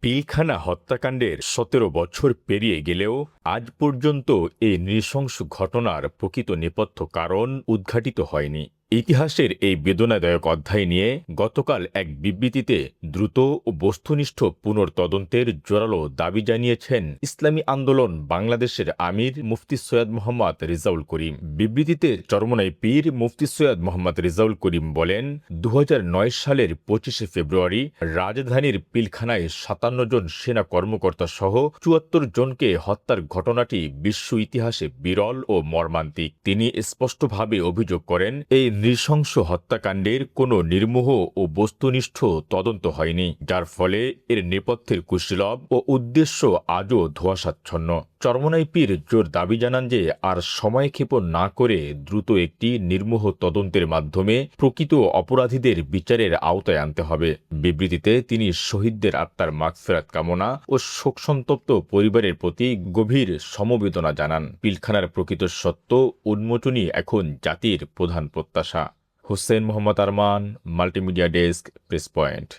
পিলখানা হত্যাকাণ্ডের ১৭ বছর পেরিয়ে গেলেও আজ পর্যন্ত এই নৃশংস ঘটনার প্রকৃত নেপথ্য কারণ উদ্ঘাটিত হয়নি। ইতিহাসের এই বেদনাদায়ক অধ্যায় নিয়ে গতকাল এক বিবৃতিতে দ্রুত ও বস্তুনিষ্ঠ পুনর্তদন্তের জোরালো দাবি জানিয়েছেন ইসলামী আন্দোলন বাংলাদেশের আমির মুফতি সৈয়দ মোহাম্মদ রেজাউল করিম। বিবৃতিতে চরমোনাই পীর মুফতি সৈয়দ মোহাম্মদ রেজাউল করিম বলেন, ২০০৯ সালের ২৫শে ফেব্রুয়ারি রাজধানীর পিলখানায় ৫৭ জন সেনা কর্মকর্তা সহ ৭৪ জনকে হত্যার ঘটনাটি বিশ্ব ইতিহাসে বিরল ও মর্মান্তিক। তিনি স্পষ্টভাবে অভিযোগ করেন, এই নৃশংস হত্যাকাণ্ডের কোনো নির্মোহ ও বস্তুনিষ্ঠ তদন্ত হয়নি, যার ফলে এর নেপথ্যের কুশীলব ও উদ্দেশ্য আজও ধোঁয়াশাচ্ছন্ন। চরমোনাই পীর জোর দাবি জানান যে আর সময়ক্ষেপণ না করে দ্রুত একটি নির্মোহ তদন্তের মাধ্যমে প্রকৃত অপরাধীদের বিচারের আওতায় আনতে হবে। বিবৃতিতে তিনি শহীদদের আত্মার মাগফিরাত কামনা ও শোকসন্তপ্ত পরিবারের প্রতি গভীর সমবেদনা জানান। পিলখানার প্রকৃত সত্য উন্মোচনই এখন জাতির প্রধান প্রত্যাশা। Hossain Mohammad Arman, multimedia desk, press point.